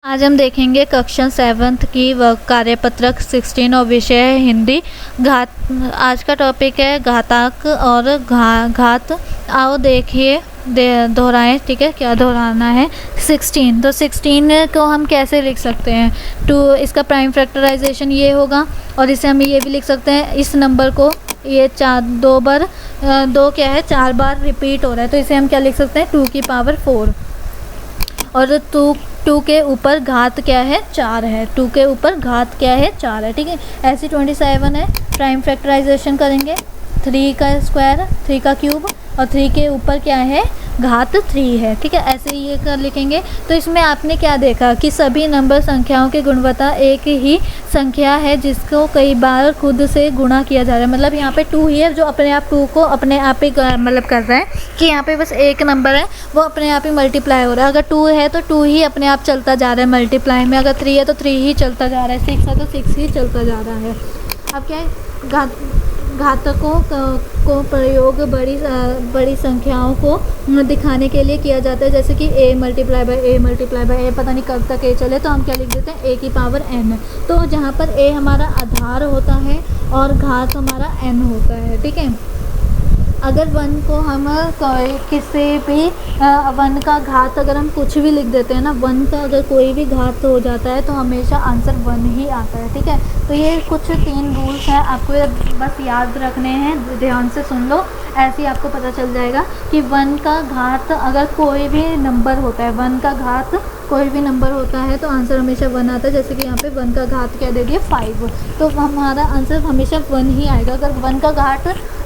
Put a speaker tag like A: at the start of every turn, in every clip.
A: आज हम देखेंगे कक्षा 7th की कार्यपत्रक 16 और विषय है हिंदी। घात। आज का टॉपिक है घातांक और घात। आओ देखिए दोहराएं। ठीक है, क्या दोहराना है? 16। तो 16 को हम कैसे लिख सकते हैं? टू, इसका प्राइम फैक्टराइजेशन ये होगा और इसे हम ये भी लिख सकते हैं, इस नंबर को ये दो क्या है, 4 बार रिपीट हो रहा है, तो इसे हम क्या लिख सकते हैं? 2 की पावर 4। और 2 के ऊपर घात क्या है? 4 है। 2 के ऊपर घात क्या है? 4 है। ठीक है, ऐसी 27 है। प्राइम फैक्टराइजेशन करेंगे, 3 का स्क्वायर, 3 का क्यूब और 3 के ऊपर क्या है? घात 3 है। ठीक है, ऐसे ये कर लिखेंगे। तो इसमें आपने क्या देखा कि सभी नंबर संख्याओं की गुणवत्ता एक ही संख्या है जिसको कई बार खुद से गुणा किया जा रहा है। मतलब यहाँ पे 2 ही है जो अपने आप 2 को अपने आप ही मतलब कर रहा है कि यहाँ पे बस एक नंबर है वो अपने आप ही मल्टीप्लाई हो रहा है। अगर 2 है तो 2 ही अपने आप चलता जा रहा है मल्टीप्लाई में। अगर 3 है तो 3 ही चलता जा रहा है। 6 है तो 6 ही चलता जा रहा है। अब क्या है? घातकों को प्रयोग बड़ी संख्याओं को दिखाने के लिए किया जाता है, जैसे कि a मल्टीप्लाई बाय a, पता नहीं कब तक a चले, तो हम क्या लिख देते हैं? a की पावर n। तो जहाँ पर a हमारा आधार होता है और घात हमारा n होता है। ठीक है, अगर 1 को हम किसी भी 1 का घात अगर हम कुछ भी लिख देते हैं ना, 1 का अगर कोई भी घात हो जाता है तो हमेशा आंसर 1 ही आता है। ठीक है, तो ये कुछ 3 रूल्स हैं, आपको ये बस याद रखने हैं, ध्यान से सुन लो, ऐसे ही आपको पता चल जाएगा कि 1 का घात अगर कोई भी नंबर होता है, 1 का घात कोई भी नंबर होता है तो आंसर हमेशा 1 आता है। जैसे कि यहाँ पे 1 का घात क्या दे दिया? 5, तो हमारा आंसर हमेशा 1 ही आएगा। अगर 1 का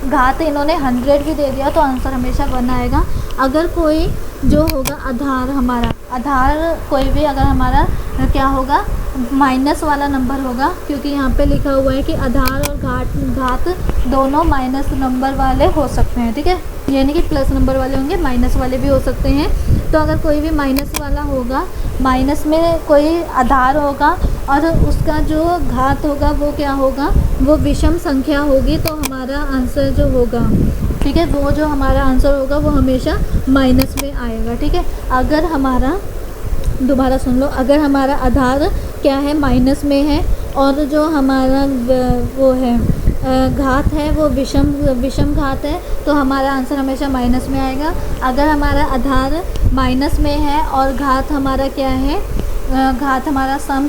A: घात इन्होंने 100 भी दे दिया तो आंसर हमेशा 1 आएगा। अगर कोई जो होगा आधार, हमारा आधार कोई भी अगर हमारा क्या होगा? माइनस वाला नंबर होगा, क्योंकि यहाँ पे लिखा हुआ है कि आधार और घात दोनों माइनस नंबर वाले हो सकते हैं। ठीक है, यानी कि प्लस नंबर वाले होंगे, माइनस वाले भी हो सकते हैं। तो अगर कोई भी माइनस वाला होगा, माइनस में कोई आधार होगा और उसका जो घात होगा वो क्या होगा? वो विषम संख्या होगी, तो हमारा आंसर जो होगा, ठीक है, वो जो हमारा आंसर होगा वो हमेशा माइनस में आएगा। ठीक है, अगर हमारा, दोबारा सुन लो, अगर हमारा आधार क्या है? माइनस में है और जो हमारा वो है घात है वो विषम घात है, तो हमारा आंसर हमेशा माइनस में आएगा। अगर हमारा आधार माइनस में है और घात हमारा क्या है? घात हमारा सम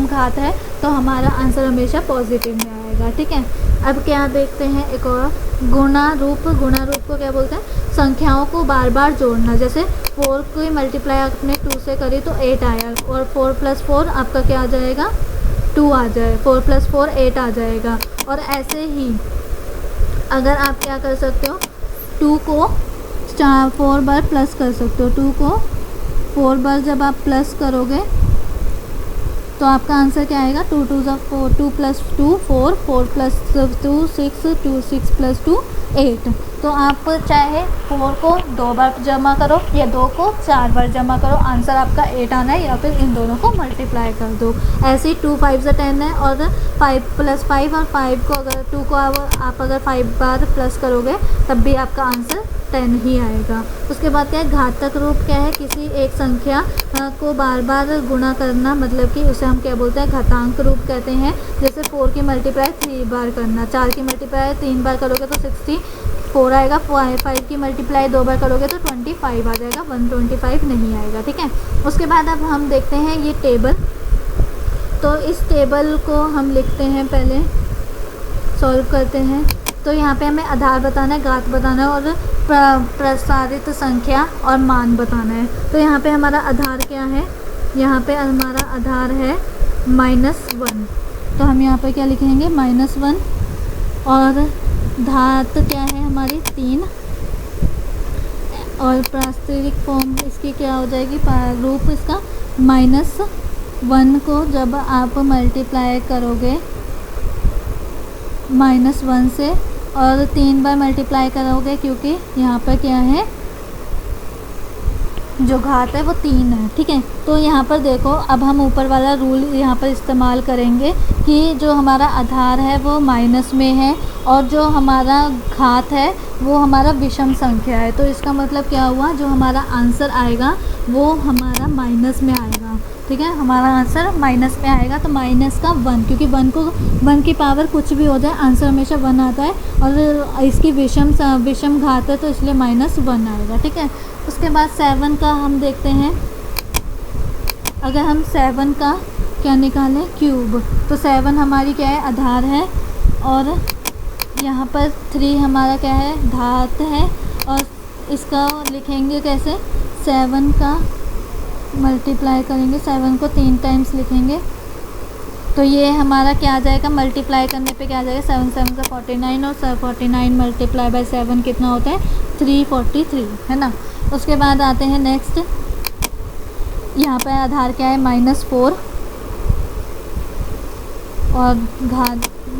A: घात है, तो हमारा आंसर हमेशा पॉजिटिव में आएगा। ठीक है, अब क्या देखते हैं? एक और गुणा रूप को क्या बोलते हैं? संख्याओं को बार बार जोड़ना। जैसे 4 की मल्टीप्लाई आपने 2 से करी तो 8 आया, और 4 + 4 आपका क्या आ जाएगा? 2 आ जाए। 4 + 4 8 आ जाएगा। और ऐसे ही अगर आप क्या कर सकते हो? 2 को 4 बार प्लस कर सकते हो। 2 को 4 बार जब आप प्लस करोगे तो आपका आंसर क्या आएगा? 2 × 2 = 4, 2 + 2 4, 4 + 2 6, 2 6 + 2 8। तो आप चाहे 4 को 2 बार जमा करो या 2 को 4 बार जमा करो, आंसर आपका 8 आना है, या फिर इन दोनों को मल्टीप्लाई कर दो। ऐसे ही 2 × 5 = 10 है, और 5 + 5 और 5 को अगर 2 को आप अगर 5 बार प्लस करोगे तब भी आपका आंसर 10 ही आएगा। उसके बाद क्या है? घातक रूप क्या है? किसी एक संख्या को बार बार गुणा करना, मतलब कि उसे हम क्या बोलते हैं? घातांक रूप कहते हैं। जैसे 4 की मल्टीप्लाई 3 बार करना, 4 की मल्टीप्लाई 3 बार करोगे तो 64 आएगा, 5 की मल्टीप्लाई 2 बार करोगे तो 25 आ जाएगा, 125 नहीं आएगा। ठीक है, उसके बाद अब हम देखते हैं ये टेबल। तो इस टेबल को हम लिखते हैं, पहले सॉल्व करते हैं। तो यहाँ पे हमें आधार बताना है, घात बताना है और प्रसारित संख्या और मान बताना है। तो यहाँ पे हमारा आधार क्या है? यहाँ पे हमारा आधार है -1, तो हम यहाँ पे क्या लिखेंगे? -1। और घात क्या है हमारी? 3। और प्रास्ताविक फॉर्म इसकी क्या हो जाएगी? रूप इसका -1 को जब आप मल्टीप्लाई करोगे -1 से और 3 बार मल्टीप्लाई करोगे, क्योंकि यहाँ पर क्या है? जो घात है वो 3 है। ठीक है, तो यहाँ पर देखो, अब हम ऊपर वाला रूल यहाँ पर इस्तेमाल करेंगे कि जो हमारा आधार है वो माइनस में है और जो हमारा घात है वो हमारा विषम संख्या है। तो इसका मतलब क्या हुआ? जो हमारा आंसर आएगा वो हमारा माइनस में आएगा। ठीक है, हमारा आंसर माइनस में आएगा, तो माइनस का 1, क्योंकि 1 की पावर कुछ भी हो जाए आंसर हमेशा 1 आता है, और इसकी विषम घात है तो इसलिए -1 आएगा। ठीक है, उसके बाद 7 का हम देखते हैं। अगर हम 7 का क्या निकालें, क्यूब, तो 7 हमारी क्या है, आधार है, और यहाँ पर 3 हमारा क्या है, घात है, और इसका लिखेंगे कैसे, 7 का मल्टीप्लाई करेंगे, 7 को 3 टाइम्स लिखेंगे, तो ये हमारा क्या आ जाएगा, मल्टीप्लाई करने पे क्या आ जाएगा, 7 7 का 49, और 49 मल्टीप्लाई बाय 7 कितना होता है, 343, है ना। उसके बाद आते हैं नेक्स्ट, यहाँ पे आधार क्या है, -4, और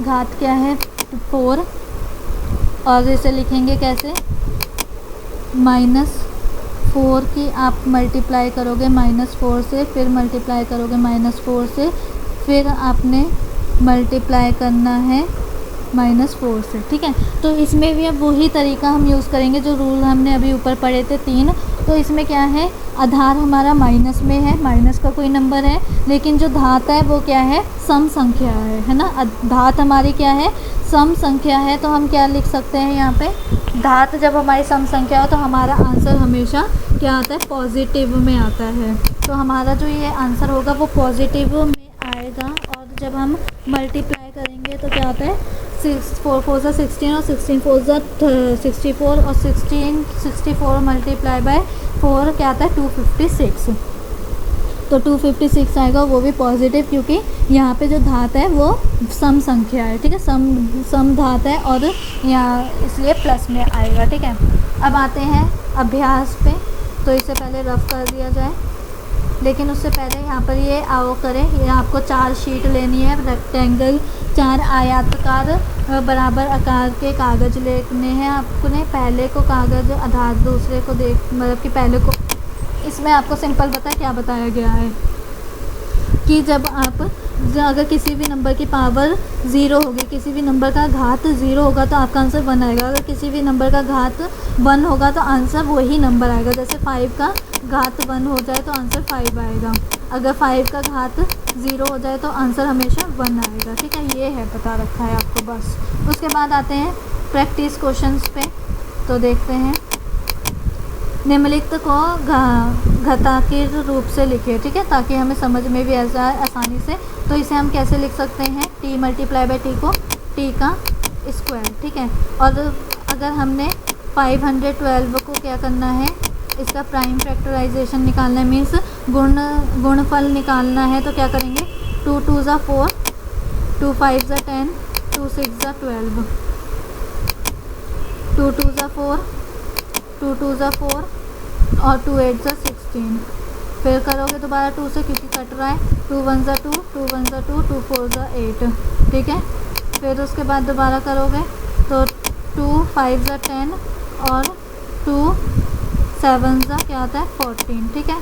A: घात क्या है, 4, और इसे लिखेंगे कैसे, -4 की आप मल्टीप्लाई करोगे -4 से, फिर मल्टीप्लाई करोगे -4 से, फिर आपने मल्टीप्लाई करना है -4 से। ठीक है, तो इसमें भी अब वही तरीका हम यूज़ करेंगे जो रूल हमने अभी ऊपर पढ़े थे 3। तो इसमें क्या है, आधार हमारा माइनस में है, माइनस का कोई नंबर है, लेकिन जो घात है वो क्या है, सम संख्या है ना। घात हमारी क्या है, सम संख्या है, तो हम क्या लिख सकते हैं यहाँ पे, घात जब हमारी सम संख्या हो तो हमारा आंसर हमेशा क्या आता है, पॉजिटिव में आता है। तो हमारा जो ये आंसर होगा वो पॉजिटिव में आएगा, और जब हम मल्टीप्लाई करेंगे तो क्या आता है, 4 4 सा 16, और 16 4 सा 64, और 64 मल्टीप्लाई बाय 4 क्या आता है, 256, तो 256 आएगा, वो भी पॉजिटिव, क्योंकि यहाँ पे जो धात है वो सम संख्या है। ठीक है, सम धात है, और यहाँ इसलिए प्लस में आएगा। ठीक है, अब आते हैं अभ्यास पे, तो इसे पहले रफ कर दिया जाए, लेकिन उससे पहले यहाँ पर ये आओ करें, ये आपको 4 शीट लेनी है, रेक्टेंगल, 4 आयताकार बराबर आकार के कागज़ लेने हैं आपको ने। पहले को कागज़ आधार, दूसरे को मतलब कि पहले को, इसमें आपको सिंपल क्या बताया गया है कि जब आप अगर किसी भी नंबर की पावर 0 होगी, किसी भी नंबर का घात 0 होगा तो आपका आंसर 1 आएगा। अगर किसी भी नंबर का घात 1 होगा तो आंसर वही नंबर आएगा। जैसे 5 का घात 1 हो जाए तो आंसर 5 आएगा, अगर 5 का घात 0 हो जाए तो आंसर हमेशा 1 आएगा। ठीक है, ये है बता रखा है आपको बस। उसके बाद आते हैं प्रैक्टिस क्वेश्चंस पे, तो देखते हैं। निम्नलिखित को घातांकीय रूप से लिखिए, ठीक है, ताकि हमें समझ में भी ऐसा आसानी से। तो इसे हम कैसे लिख सकते हैं, t मल्टीप्लाई बाई टी को t का स्क्वायर। ठीक है, और अगर हमने 512 को क्या करना है, इसका प्राइम फैक्टराइजेशन निकालना है, मीन्स गुणफल निकालना है, तो क्या करेंगे, 2 2 ज़ा 4, 2 5 ज़ा 10, 2 6 ज़ा 12, 2 2 ज़ा 4, 2 2 ज़ा 4, और 2 8 ज़ा 16। फिर करोगे दोबारा 2 से, क्योंकि कट रहा है, 2 1 ज़ा 2, 2 1 ज़ा 2, 2 4 ज़ा 8। ठीक है, फिर उसके बाद दोबारा करोगे तो 2 5 ज़ा 10, और 2 7 ज़ा क्या आता है 14। ठीक है,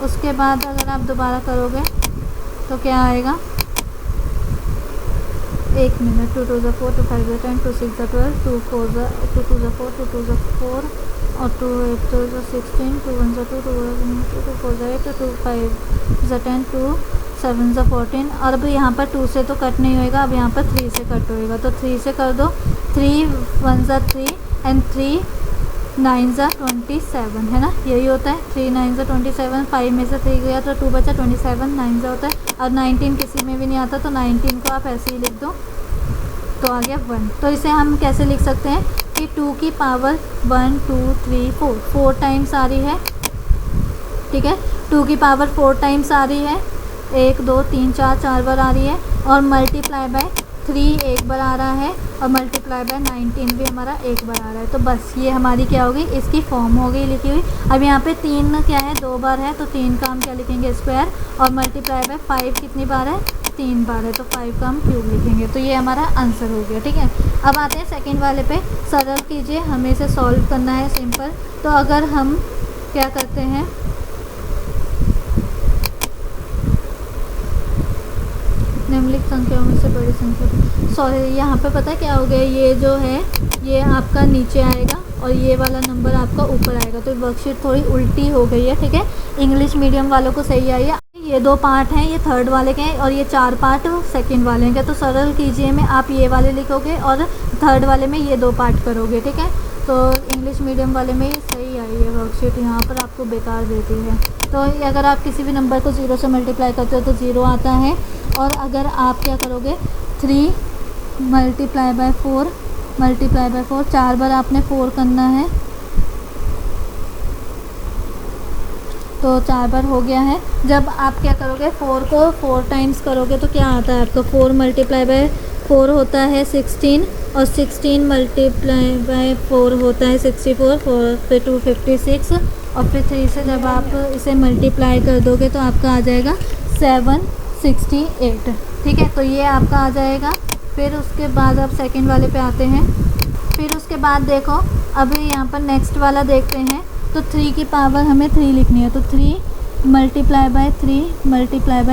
A: उसके बाद अगर आप दोबारा करोगे तो क्या आएगा, 1 मिनट, 2 2 ज़ा 4, 2 5 ज़ा 10, 2 6 ज़ा 12, 2 4 ज़ा 2 2 ज़ा 4, 2 2 ज़ा 4, और 2 8 ज़ा 16, 2 1 ज़ा 2, 2 4 ज़ा 8, 2 5 ज़ा 10, 2 7 ज़ा 14। और अब यहाँ पर 2 से तो कट नहीं होएगा, अब यहाँ पर 3 से कट होएगा, तो 3 से कर दो, 3 1 ज़ा 3, एंड 3 9 ज़ा 27, है ना, यही होता है। 3 9 ज़ा 27, 5 में से 3 गया तो 2 बचा, 27 9 ज़ा होता है। और 19 किसी में भी नहीं आता, तो 19 को आप ऐसे ही लिख दो, तो आ गया 1। तो इसे हम कैसे लिख सकते हैं कि 2 की पावर 1 2 3 4 टाइम्स आ रही है। ठीक है, 2 की पावर 4 टाइम्स आ रही है, 1 2 3 4 बार आ रही है, और मल्टीप्लाई बाय 3 एक बार आ रहा है, और मल्टीप्लाई बाय 19 भी हमारा एक बार आ रहा है। तो बस ये हमारी क्या हो गई, इसकी फॉर्म हो गई लिखी हुई। अब यहाँ पे 3 क्या है, 2 बार है, तो 3 का हम क्या लिखेंगे, स्क्वायर, और मल्टीप्लाई बाय 5 कितनी बार है, 3 बार है, तो 5 का हम क्यूब लिखेंगे। तो ये हमारा आंसर हो गया। ठीक है, अब आते हैं सेकेंड वाले पे। सरल कीजिए, हमें इसे सॉल्व करना है, सिंपल। तो अगर हम क्या करते हैं, निम्नलिखित संख्याओं में से बड़ी संख्या, सॉरी यहाँ पे पता है क्या हो गया, ये जो है ये आपका नीचे आएगा, और ये वाला नंबर आपका ऊपर आएगा। तो वर्कशीट थोड़ी उल्टी हो गई है, ठीक है। इंग्लिश मीडियम वालों को सही आई है। ये 2 पार्ट हैं, ये थर्ड वाले के हैं और ये 4 पार्ट सेकंड वाले के। तो सरल कीजिए में आप ये वाले लिखोगे और थर्ड वाले में ये 2 पार्ट करोगे, ठीक है। तो इंग्लिश मीडियम वाले में सही आई है वर्कशीट, यहाँ पर आपको बेकार देती है। तो अगर आप किसी भी नंबर को 0 से मल्टीप्लाई करते हो तो 0 आता है। और अगर आप क्या करोगे 3 मल्टीप्लाई बाय 4 4 बार आपने 4 करना है, तो 4 बार हो गया है। जब आप क्या करोगे 4 को 4 टाइम्स करोगे तो क्या आता है आपका 4 मल्टीप्लाई बाय 4 होता है 16 और 16 मल्टीप्लाई बाय 4 होता है 64, 4 फिर 2 56 और फिर 3 से जब आप इसे मल्टीप्लाई कर दोगे तो आपका आ जाएगा 768, ठीक है। तो ये आपका आ जाएगा। फिर उसके बाद आप सेकंड वाले पे आते हैं। फिर उसके बाद देखो अब यहाँ पर नेक्स्ट वाला देखते हैं। तो 3 की पावर हमें 3 लिखनी है, तो 3 मल्टीप्लाई बाय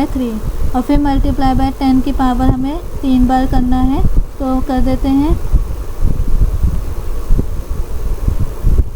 A: 3 और फिर मल्टीप्लाई बाय 10 की पावर हमें 3 बार करना है, तो कर देते हैं।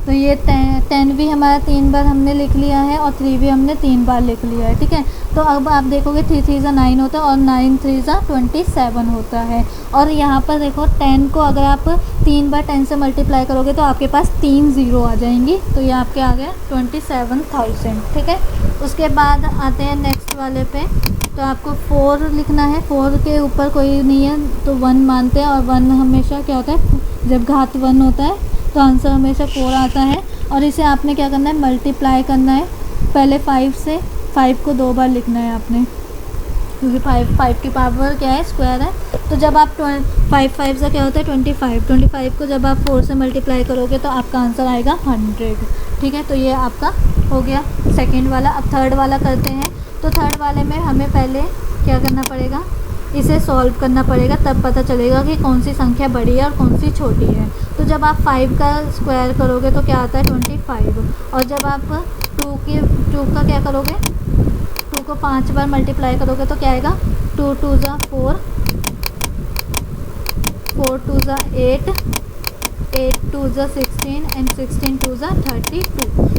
A: तो ये 10 भी हमारा 3 बार हमने लिख लिया है और 3 भी हमने 3 बार लिख लिया है, ठीक है। तो अब आप देखोगे 3 3 ज़ा 9 होता है और 9 3 ज़ा 27 होता है। और यहाँ पर देखो 10 को अगर आप 3 बार 10 से मल्टीप्लाई करोगे तो आपके पास 3 ज़ीरो आ जाएंगी, तो ये आपके आ गया 27,000, ठीक है। उसके बाद आते हैं नेक्स्ट वाले पे। तो आपको 4 लिखना है, 4 के ऊपर कोई नहीं है तो 1 मानते हैं और 1 हमेशा क्या होता है, जब घात 1 होता है तो आंसर हमेशा 4 आता है। और इसे आपने क्या करना है मल्टीप्लाई करना है, पहले 5 से 5 को 2 बार लिखना है आपने, क्योंकि 5 की पावर क्या है स्क्वायर है। तो जब आप 5 से क्या होता है 25 को जब आप 4 से मल्टीप्लाई करोगे तो आपका आंसर आएगा 100, ठीक है। तो ये आपका हो गया सेकंड वाला। अब थर्ड वाला करते हैं। तो थर्ड वाले में हमें पहले क्या करना पड़ेगा, इसे सॉल्व करना पड़ेगा, तब पता चलेगा कि कौन सी संख्या बड़ी है और कौन सी छोटी है। तो जब आप 5 का स्क्वायर करोगे तो क्या आता है 25, और जब आप 2 का क्या करोगे 2 को 5 बार मल्टीप्लाई करोगे तो क्या आएगा 2 2 ज़ा 4 4 2 ज़ा 8 8 2 ज़ा 16 एंड 16 2 ज़ा 32।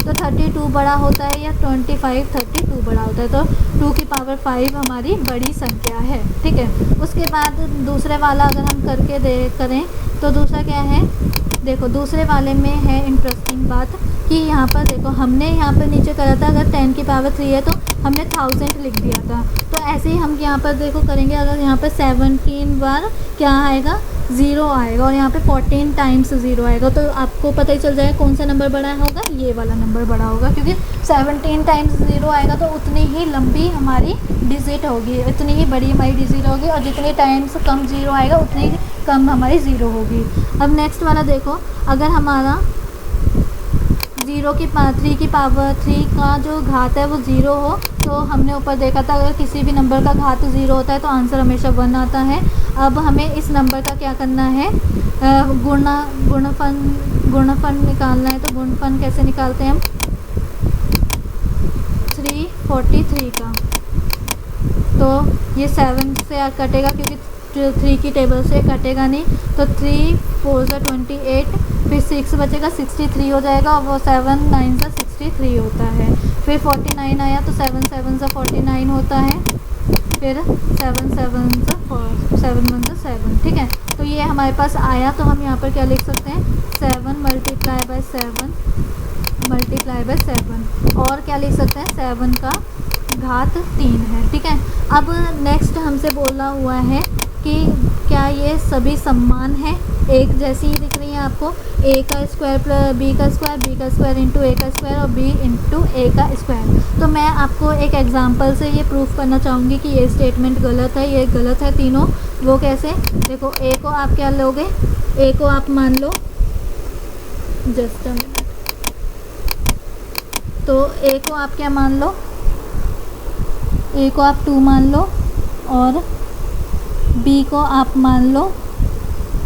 A: तो 32 बड़ा होता है या 25 32 बड़ा होता है, तो 2 की पावर 5 हमारी बड़ी संख्या है, ठीक है। उसके बाद दूसरे वाला अगर हम करके करें तो दूसरा क्या है, देखो दूसरे वाले में है इंटरेस्टिंग बात कि यहाँ पर देखो हमने यहाँ पर नीचे करा था अगर 10 की पावर 3 है तो हमने 1000 लिख दिया था। तो ऐसे ही हम यहाँ पर देखो करेंगे, अगर यहाँ पर 17 बार क्या आएगा 0 आएगा और यहाँ पे 14 टाइम्स 0 आएगा, तो आपको पता ही चल जाएगा कौन सा नंबर बड़ा होगा, ये वाला नंबर बड़ा होगा, क्योंकि 17 टाइम्स 0 आएगा तो उतनी ही लंबी हमारी डिजिट होगी, उतनी ही बड़ी हमारी डिजिट होगी, और जितनी टाइम्स कम 0 आएगा उतनी कम हमारी 0 होगी। अब नेक्स्ट वाला देखो, अगर हमारा 3 की पावर 3 का जो घात है वो 0 हो, तो हमने ऊपर देखा था अगर किसी भी नंबर का घात 0 होता है तो आंसर हमेशा 1 आता है। अब हमें इस नंबर का क्या करना है, गुणनफल निकालना है। तो गुणनफल कैसे निकालते हैं हम, 343 का, तो ये 7 से कटेगा क्योंकि 3 की टेबल से कटेगा नहीं, तो 3 4 ज़ा 28, फिर 6 बचेगा 63 हो जाएगा, और वो 7 9 ज़ा 63 होता है। फिर 49 आया तो 7 7 ज़ा 49 होता है, फिर 7 7 ज़ा 7 1 ज़ा 7, ठीक है। तो ये हमारे पास आया, तो हम यहाँ पर क्या लिख सकते हैं 7 मल्टीप्लाई बाय 7 और क्या लिख सकते हैं 7 का घात 3 है, ठीक है। अब नेक्स्ट हमसे बोला हुआ है कि क्या ये सभी समान है, एक जैसी ही दिख रही है आपको, a का स्क्वायर प्लस b का स्क्वायर इंटू a का स्क्वायर और b इंटू a का स्क्वायर। तो मैं आपको एक एग्जांपल से ये प्रूफ करना चाहूँगी कि ये स्टेटमेंट गलत है, ये गलत है तीनों। वो कैसे, देखो a को आप क्या लोगे, a को आप मान लो, जस्ट अ मिनट, तो a को आप क्या मान लो, a को आप 2 मान लो और b को आप मान लो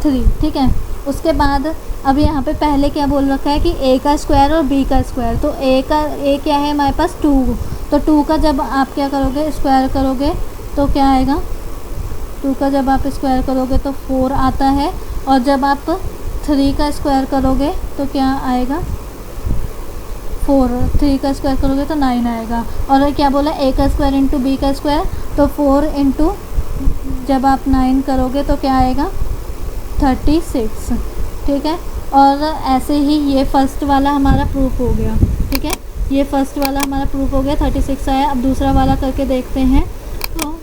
A: 3, ठीक है। उसके बाद अब यहाँ पे पहले क्या बोल रखा है कि a का स्क्वायर और b का स्क्वायर, तो a क्या है हमारे पास 2, तो 2 का जब आप क्या करोगे स्क्वायर करोगे तो क्या आएगा, 2 का जब आप स्क्वायर करोगे तो 4 आता है, और जब आप 3 का स्क्वायर करोगे तो क्या आएगा 4, 3 का स्क्वायर करोगे तो 9 आएगा। और क्या बोला a का स्क्वायर इंटू b का स्क्वायर, तो 4 इंटू जब आप 9 करोगे तो क्या आएगा 36, ठीक है। और ऐसे ही ये फर्स्ट वाला हमारा प्रूफ हो गया, ठीक है, ये फर्स्ट वाला हमारा प्रूफ हो गया, 36 आया। अब दूसरा वाला करके देखते हैं। तो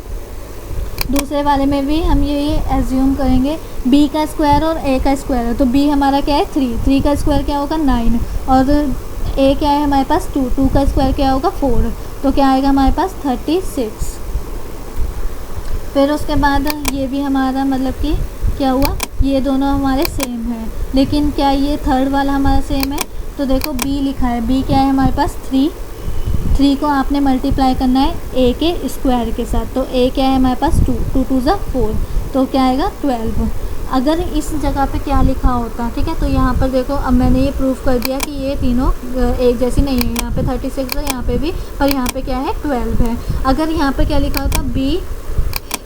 A: दूसरे वाले में भी हम ये एज्यूम करेंगे b का स्क्वायर और a का स्क्वायर है, तो b हमारा क्या है 3 का स्क्वायर क्या होगा 9, और a क्या है हमारे पास 2 का स्क्वायर क्या होगा 4, तो क्या आएगा हमारे पास 36। फिर उसके बाद ये भी हमारा मतलब कि क्या हुआ, ये दोनों हमारे सेम है, लेकिन क्या ये थर्ड वाला हमारा सेम है, तो देखो b लिखा है, b क्या है हमारे पास 3 को आपने मल्टीप्लाई करना है a के स्क्वायर के साथ, तो a क्या है हमारे पास 2 2 ज़ा 4, तो क्या आएगा 12। अगर इस जगह पे क्या लिखा होता, ठीक है, तो यहाँ पर देखो अब मैंने ये प्रूफ कर दिया कि ये तीनों एक जैसी नहीं है, यहाँ पे 36 है, यहाँ पे भी, पर यहाँ पे क्या है 12 है। अगर यहाँ पे क्या लिखा होता b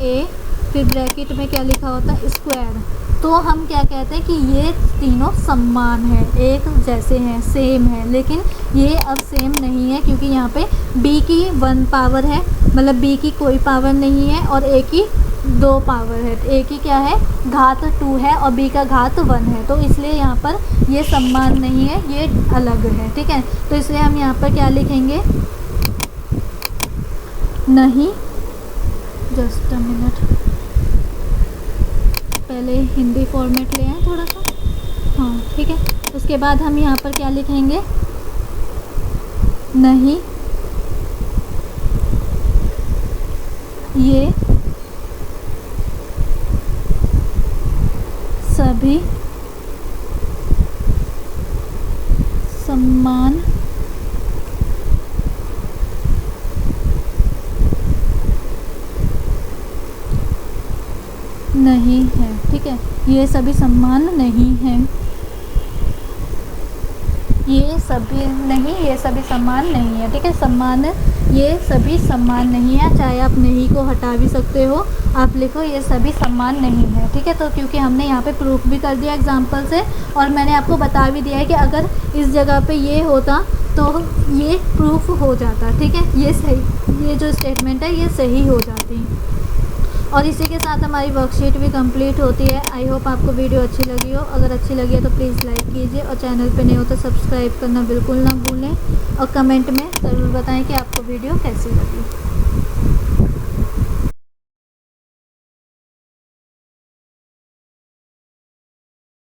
A: a फिर ब्रैकेट में क्या लिखा होता स्क्वायर, तो हम क्या कहते हैं कि ये तीनों समान है, एक जैसे हैं, सेम है। लेकिन ये अब सेम नहीं है, क्योंकि यहाँ पे b की 1 पावर है, मतलब b की कोई पावर नहीं है, और a की 2 पावर है, a की क्या है घात 2 है और b का घात 1 है, तो इसलिए यहाँ पर ये समान नहीं है, ये अलग है, ठीक है। तो इसलिए हम यहाँ पर क्या लिखेंगे, नहीं, जस्ट अ मिनट, पहले हिंदी फॉर्मेट ले आए थोड़ा सा, हाँ ठीक है। उसके बाद हम यहाँ पर क्या लिखेंगे, नहीं ये सभी समान नहीं है, ठीक है, ये सभी समान नहीं हैं, ये सभी नहीं, ये सभी समान नहीं है, ठीक है, समान, ये सभी समान नहीं है, चाहे आप नहीं को हटा भी सकते हो, आप लिखो ये सभी समान नहीं है, ठीक है। तो क्योंकि हमने यहाँ पे प्रूफ भी कर दिया एग्जांपल से, और मैंने आपको बता भी दिया है कि अगर इस जगह पे ये होता तो ये प्रूफ हो जाता, ठीक है, ये सही, ये जो स्टेटमेंट है ये सही हो जाती। और इसी के साथ हमारी वर्कशीट भी कंप्लीट होती है। आई होप आपको वीडियो अच्छी लगी हो, अगर अच्छी लगी है तो प्लीज़ लाइक कीजिए, और चैनल पे नहीं हो तो सब्सक्राइब करना बिल्कुल ना भूलें, और कमेंट में ज़रूर बताएं कि आपको वीडियो कैसी लगी।